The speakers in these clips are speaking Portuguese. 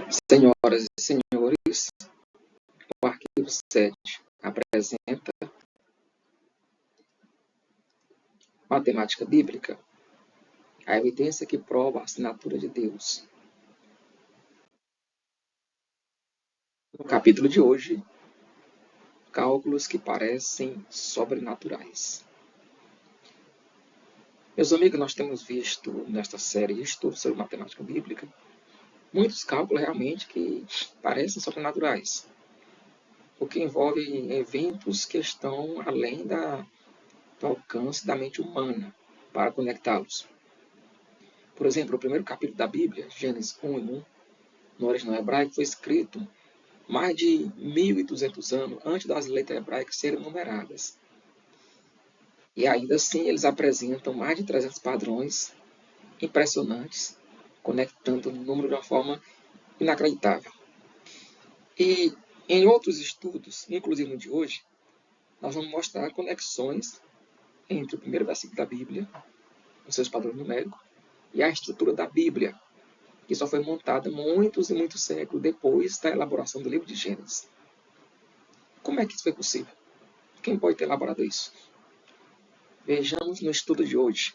Senhoras e senhores, o arquivo 7 apresenta matemática bíblica, a evidência que prova a assinatura de Deus. No capítulo de hoje, cálculos que parecem sobrenaturais. Meus amigos, nós temos visto nesta série de estudos sobre matemática bíblica muitos cálculos realmente que parecem sobrenaturais, o que envolve eventos que estão além do alcance da mente humana para conectá-los. Por exemplo, o primeiro capítulo da Bíblia, Gênesis 1:1, no original hebraico, foi escrito mais de 1.200 anos antes das letras hebraicas serem numeradas. E ainda assim, eles apresentam mais de 300 padrões impressionantes, conectando o número de uma forma inacreditável. E em outros estudos, inclusive no de hoje, nós vamos mostrar conexões entre o primeiro versículo da Bíblia, os seus padrões numéricos, e a estrutura da Bíblia, que só foi montada muitos e muitos séculos depois da elaboração do livro de Gênesis. Como é que isso foi possível? Quem pode ter elaborado isso? Vejamos no estudo de hoje.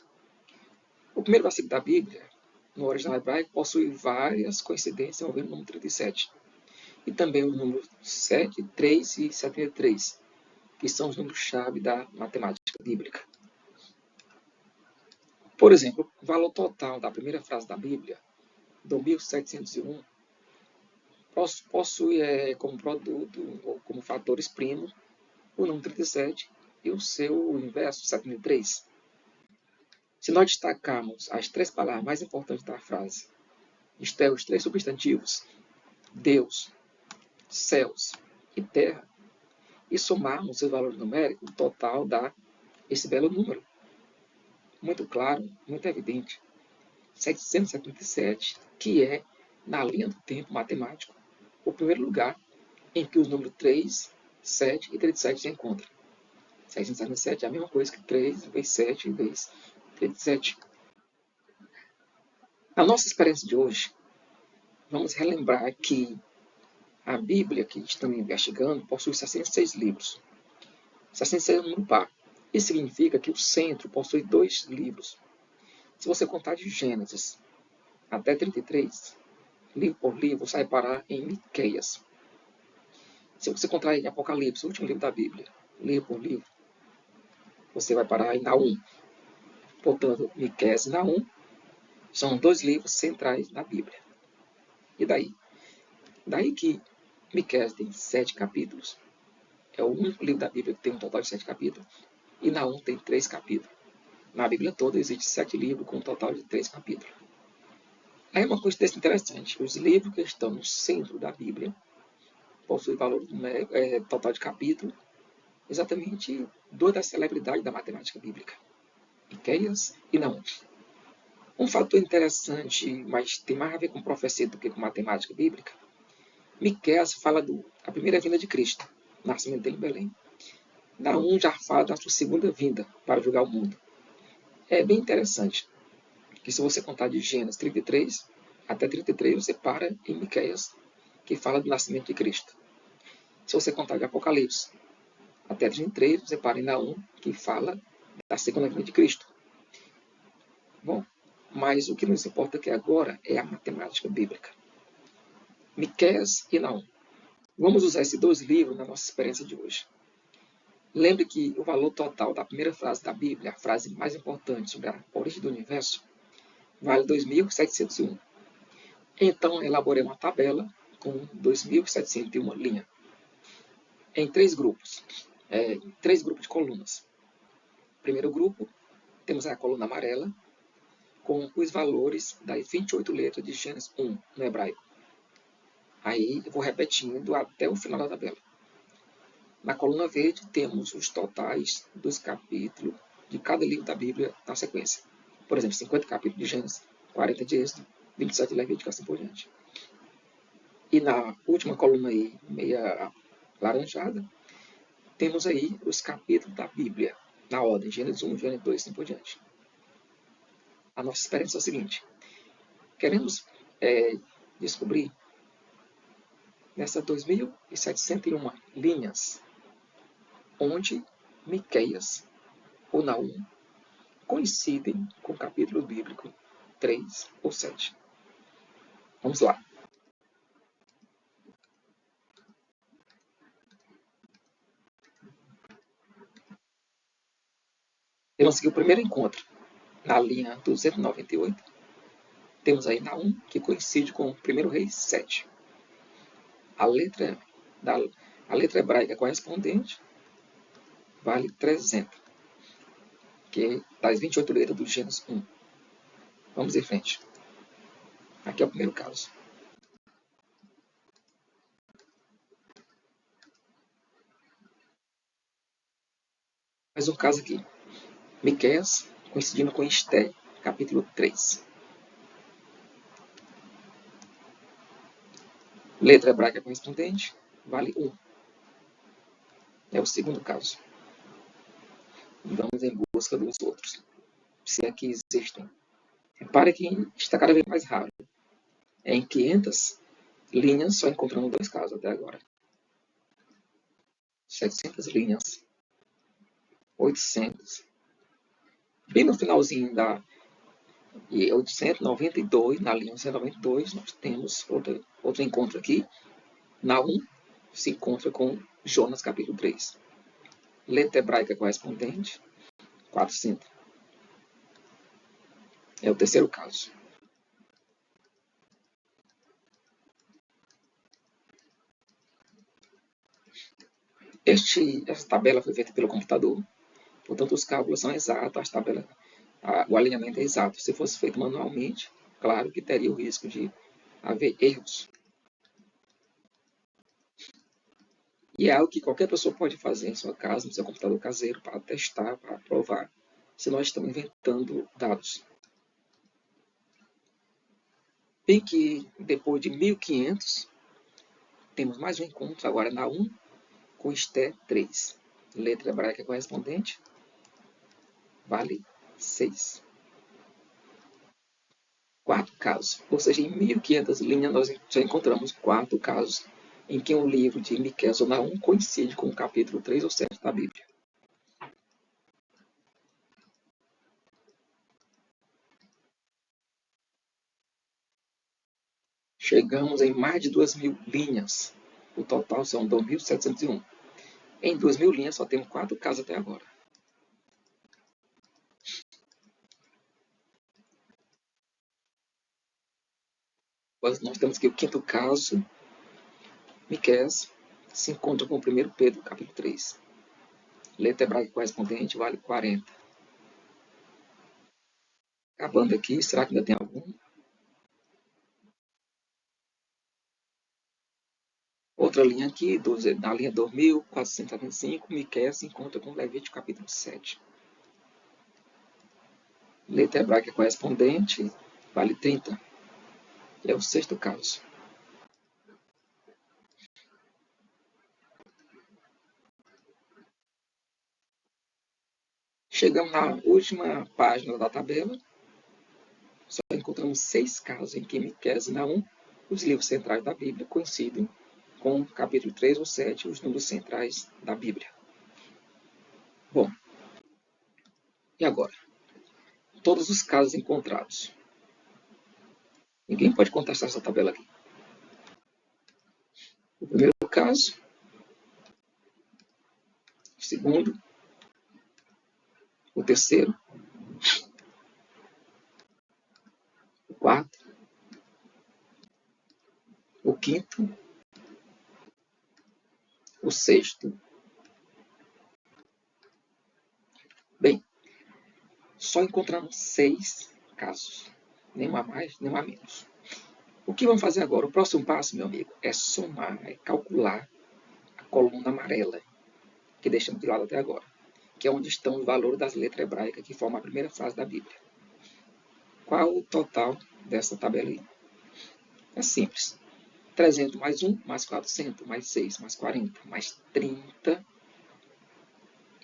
O primeiro versículo da Bíblia, no original hebraico, possui várias coincidências envolvendo o número 37. E também o número 7, 3 e 73, que são os números-chave da matemática bíblica. Por exemplo, o valor total da primeira frase da Bíblia, do 1701, possui como produto, ou como fatores primos, o número 37 e o seu inverso, 73. Se nós destacarmos as três palavras mais importantes da frase, isto é, os três substantivos, Deus, céus e terra, e somarmos seus valores numéricos, o total dá esse belo número. Muito claro, muito evidente. 777, que é, na linha do tempo matemático, o primeiro lugar em que os números 3, 7 e 37 se encontram. 677 é a mesma coisa que 3 vezes 7 vezes 37. Na nossa experiência de hoje, vamos relembrar que a Bíblia que estamos investigando possui 66 livros. 66 é um número par. Isso significa que o centro possui 2 livros. Se você contar de Gênesis até 33, livro por livro, você vai parar em Miqueias. Se você contar em Apocalipse, o último livro da Bíblia, livro por livro, você vai parar em Naum. Portanto, Miqueias e Naum são 2 livros centrais na Bíblia. E daí? Daí que Miqueias tem 7 capítulos, é o único livro da Bíblia que tem um total de 7 capítulos, e Naum tem 3 capítulos. Na Bíblia toda existe 7 livros com um total de 3 capítulos. Aí uma coincidência interessante, os livros que estão no centro da Bíblia possuem valor total de capítulo, exatamente 2 das celebridades da matemática bíblica, Miqueias e Naum. Um fator interessante, mas tem mais a ver com profecia do que com matemática bíblica, Miqueias fala da primeira vinda de Cristo, o nascimento dele em Belém. Naum já fala da sua segunda vinda para julgar o mundo. É bem interessante que se você contar de Gênesis 33 até 33, você para em Miqueias, que fala do nascimento de Cristo. Se você contar de Apocalipse até 33, você para em Naum, que fala da segunda vinda de Cristo. Bom, mas o que nos importa aqui agora é a matemática bíblica. Miqueias e Naum. Vamos usar esses 2 livros na nossa experiência de hoje. Lembre que o valor total da primeira frase da Bíblia, a frase mais importante sobre a origem do universo, vale 2.701. Então, elaborei uma tabela com 2.701 linhas, em 3 grupos, 3 grupos de colunas. Primeiro grupo, temos a coluna amarela, com os valores das 28 letras de Gênesis 1, no hebraico. Aí, eu vou repetindo até o final da tabela. Na coluna verde, temos os totais dos capítulos de cada livro da Bíblia na sequência. Por exemplo, 50 capítulos de Gênesis, 40 de Êxodo, 27 de Levítico, assim por diante. E na última coluna aí, meia laranjada, temos aí os capítulos da Bíblia, na ordem, Gênesis 1, Gênesis 2, assim por diante. A nossa experiência é a seguinte: queremos descobrir nessas 2.701 linhas, onde Miqueias ou Naum coincidem com o capítulo bíblico 3 ou 7. Vamos lá. Temos aqui o primeiro encontro, na linha 298. Temos aí Naum, que coincide com o 1 Reis 7. A letra hebraica correspondente vale 300, que é das 28 letras do Gênesis 1. Vamos em frente. Aqui é o primeiro caso. Mais um caso aqui. Miqueias coincidindo com Esté, capítulo 3. Letra hebraica correspondente vale 1. É o segundo caso. Vamos em busca dos outros, se aqui existem. Repare que está cada vez mais raro. Em 500 linhas, só encontramos 2 casos até agora. 700 linhas. 800. Bem no finalzinho da 892, na linha 892, nós temos outro encontro aqui. Naum se encontra com Jonas, capítulo 3. Letra hebraica correspondente, 400. É o terceiro caso. Essa tabela foi feita pelo computador, portanto os cálculos são exatos, o alinhamento é exato. Se fosse feito manualmente, claro que teria o risco de haver erros. E é algo que qualquer pessoa pode fazer em sua casa, no seu computador caseiro, para testar, para provar se nós estamos inventando dados. Bem que depois de 1500, temos mais um encontro agora na 1 com Esté 3. Letra hebraica correspondente vale 6. 4 casos. Ou seja, em 1500 linhas nós já encontramos 4 casos em que o livro de Miqueias ou Naum coincide com o capítulo 3 ou 7 da Bíblia. Chegamos em mais de 2.000 linhas. O total são 2.701. Em 2.000 linhas só temos 4 casos até agora. Nós temos aqui o quinto caso. Miqueias se encontra com o 1 Pedro, capítulo 3. Letra hebraica correspondente vale 40. Acabando aqui, será que ainda tem algum? Outra linha aqui, na linha 2.475, Miqueias se encontra com Levítico, capítulo 7. Letra hebraica correspondente vale 30. É o sexto caso. Chegamos na última página da tabela. Só encontramos 6 casos em que Miqueias e Naum, os livros centrais da Bíblia, coincidem com o capítulo 3 ou 7, os números centrais da Bíblia. Bom, e agora? Todos os casos encontrados. Ninguém pode contestar essa tabela aqui. O primeiro caso, o segundo, o terceiro, o quarto, o quinto, o sexto. Bem, só encontramos 6 casos. Nem a mais, nem a menos. O que vamos fazer agora? O próximo passo, meu amigo, é somar, é calcular a coluna amarela, que deixamos de lado até agora, que é onde estão os valores das letras hebraicas que formam a primeira frase da Bíblia. Qual o total dessa tabela aí? É simples. 300 mais 1, mais 400, mais 6, mais 40, mais 30.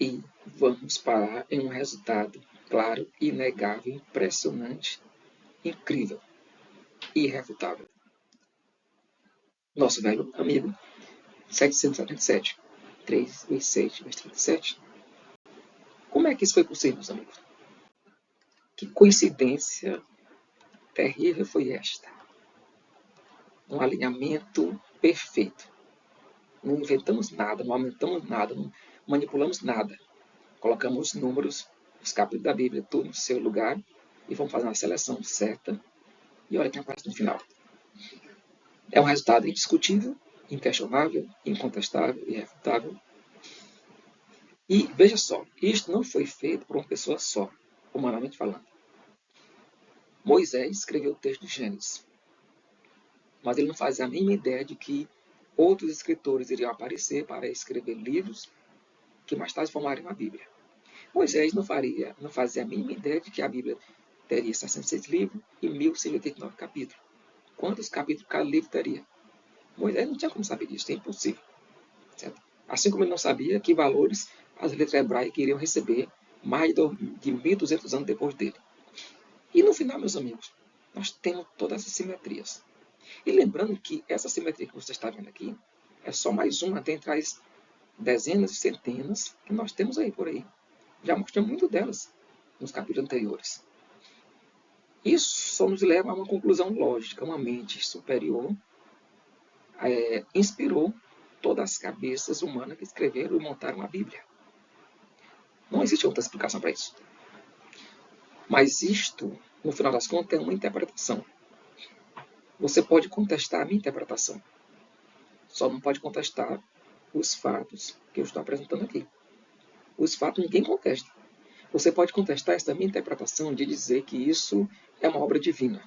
E vamos parar em um resultado claro, inegável, impressionante, incrível, irrefutável. nosso velho amigo 777, 3 vezes 6 vezes 37. Como é que isso foi possível, meus amigos? Que coincidência terrível foi esta? Um alinhamento perfeito. Não inventamos nada, não aumentamos nada, não manipulamos nada. Colocamos os números, os capítulos da Bíblia, tudo no seu lugar e vamos fazer uma seleção certa. E olha quem aparece no final. É um resultado indiscutível, inquestionável, incontestável, irrefutável. E veja só, isto não foi feito por uma pessoa só, humanamente falando. Moisés escreveu o texto de Gênesis, mas ele não fazia a mínima ideia de que outros escritores iriam aparecer para escrever livros que mais tarde formariam a Bíblia. Moisés não fazia a mínima ideia de que a Bíblia teria 66 livros e 1089 capítulos. Quantos capítulos cada livro teria? Moisés não tinha como saber disso, é impossível. Certo? Assim como ele não sabia que valores as letras hebraicas iriam receber mais de 1.200 anos depois dele. E no final, meus amigos, nós temos todas essas simetrias. E lembrando que essa simetria que você está vendo aqui é só mais uma dentre as dezenas e centenas que nós temos aí por aí. Já mostramos muito delas nos capítulos anteriores. Isso só nos leva a uma conclusão lógica. Uma mente superior inspirou todas as cabeças humanas que escreveram e montaram a Bíblia. Não existe outra explicação para isso. Mas isto, no final das contas, é uma interpretação. Você pode contestar a minha interpretação. Só não pode contestar os fatos que eu estou apresentando aqui. Os fatos ninguém contesta. Você pode contestar essa minha interpretação de dizer que isso é uma obra divina.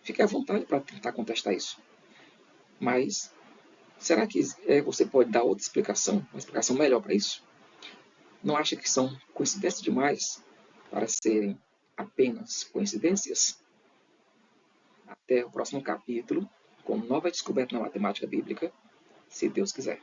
Fique à vontade para tentar contestar isso. Mas será que você pode dar outra explicação, uma explicação melhor para isso? Não acha que são coincidências demais para serem apenas coincidências? Até o próximo capítulo, com nova descoberta na matemática bíblica, se Deus quiser.